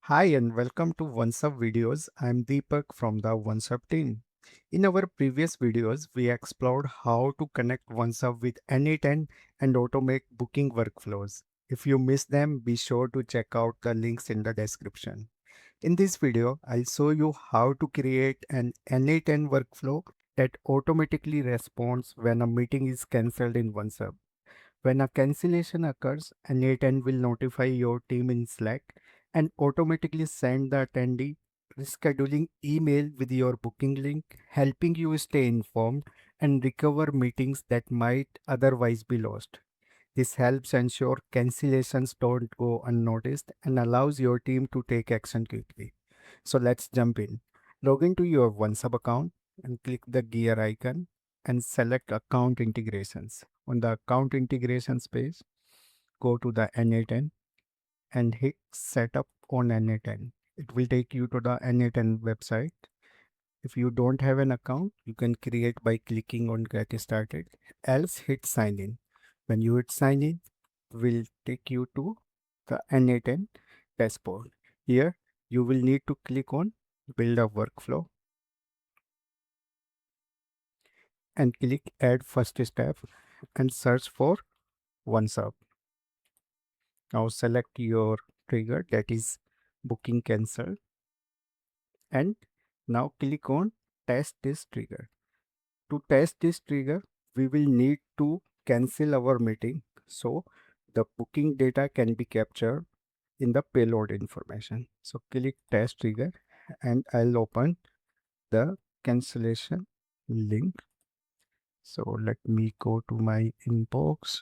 Hi and welcome to OnceHub videos. I'm Deepak from the OnceHub team. In our previous videos, we explored how to connect OnceHub with n8n and automate booking workflows. If you missed them, be sure to check out the links in the description. In this video, I'll show you how to create an n8n workflow that automatically responds when a meeting is cancelled in OnceHub. When a cancellation occurs, n8n will notify your team in Slack and automatically send the attendee rescheduling email with your booking link, helping you stay informed and recover meetings that might otherwise be lost. This helps ensure cancellations don't go unnoticed and allows your team to take action quickly. So let's jump in. Log into your OneSub account and click the gear icon and select account integrations. On the account integrations page, go to the n8n and hit setup on n8n. It will take you to the n8n website. If you don't have an account, you can create by clicking on get started, else hit sign in. When you hit sign in, it will take you to the n8n dashboard. Here, you will need to click on build a workflow and click add first step and search for OneSub. Now select your trigger, that is booking cancel, and now click on test this trigger. To test this trigger, we will need to cancel our meeting so the booking data can be captured in the payload information. So click test trigger and I'll open the cancellation link. So let me go to my inbox.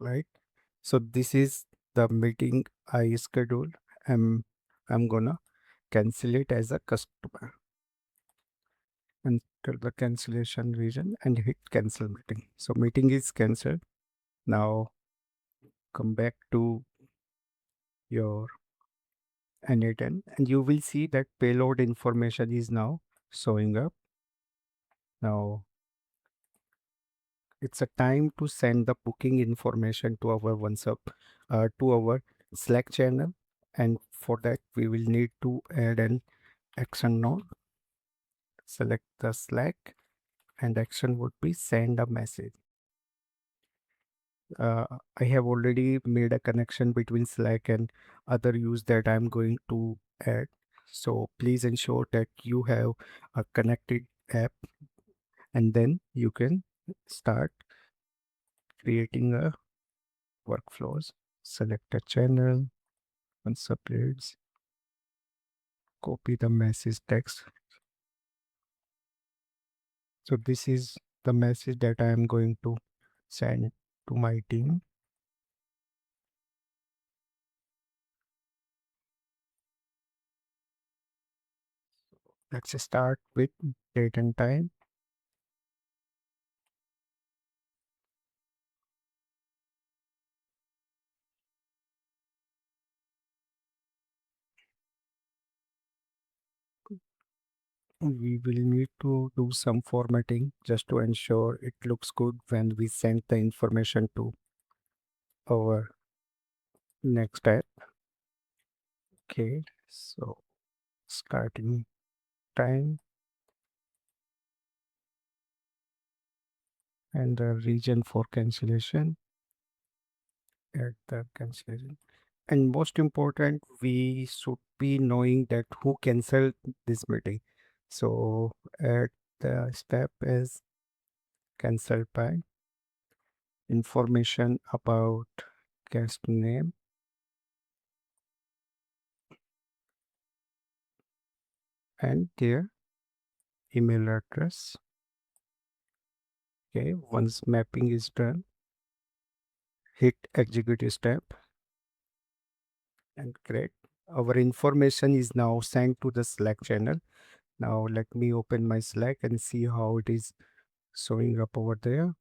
Right. So this is the meeting I scheduled. I'm gonna cancel it as a customer. Enter the cancellation region and hit cancel meeting. So meeting is cancelled. Now come back to your n8n and you will see that payload information is now showing up. Now it's a time to send the booking information to our OneSub, to our Slack channel, and for that we will need to add an action node. Select the Slack and action would be send a message. I have already made a connection between Slack and other use that I'm going to add. So please ensure that you have a connected app and then you can start creating a workflows. Select a channel and subreddits, copy the message text. So this is the message that I am going to send to my team. Let's start with date and time. We will need to do some formatting just to ensure it looks good when we send the information to our next app. Okay, so starting time and the region for cancellation, add the cancellation. And most important, we should be knowing that who canceled this meeting. So add the step is cancelled by information about guest name and their email address. Okay, once mapping is done, hit execute step and great. Our information is now sent to the Slack channel. Now let me open my Slack and see how it is showing up over there.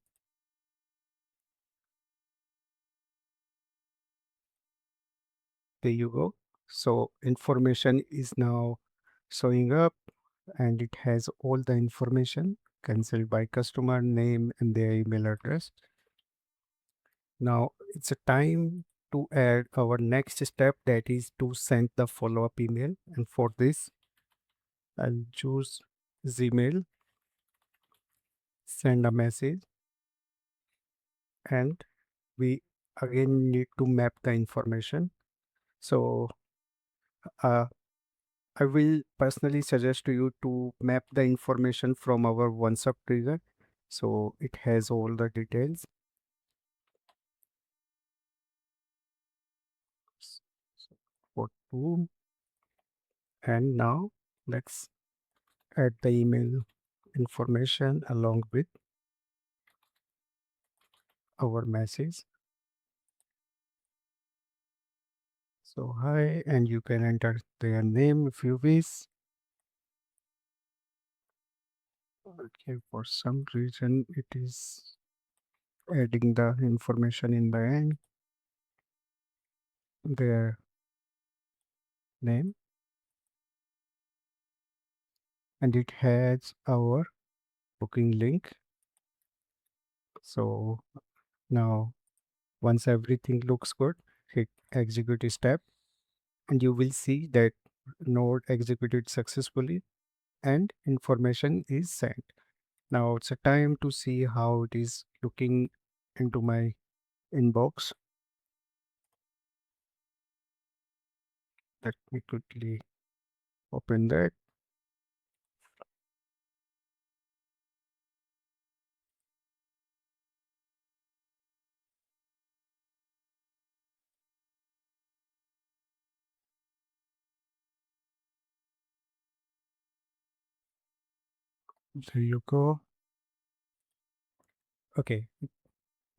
There you go. So information is now showing up and it has all the information cancelled by customer name and their email address. Now it's a time to add our next step, that is to send the follow-up email. And for this, I'll choose Gmail, send a message, and we again need to map the information. So uh, I will personally suggest to you to map the information from our OnceHub trigger. So it has all the details. So for two, and now let's add the email information along with our message. So hi, and you can enter their name if you wish. Okay, for some reason it is adding the information in the end, their name, and it has our booking link. So now once everything looks good, hit execute step, and you will see that node executed successfully and information is sent. Now it's a time to see how it is looking into my inbox. Let me quickly open that. There you go. Okay,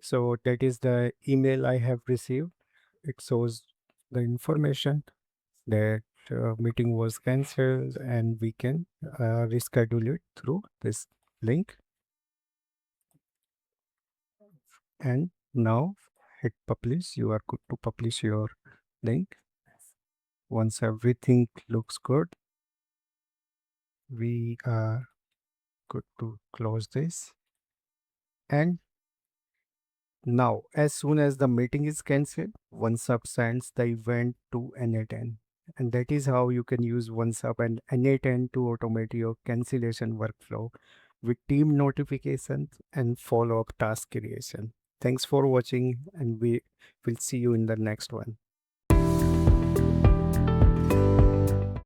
so that is the email I have received. It shows the information that meeting was cancelled and we can reschedule it through this link. And now hit publish. You are good to publish your link. Once everything looks good, we are good to close this. And now, as soon as the meeting is cancelled, OneSub sends the event to n8n. And that is how you can use OneSub and n8n to automate your cancellation workflow with team notifications and follow-up task creation. Thanks for watching, and we will see you in the next one.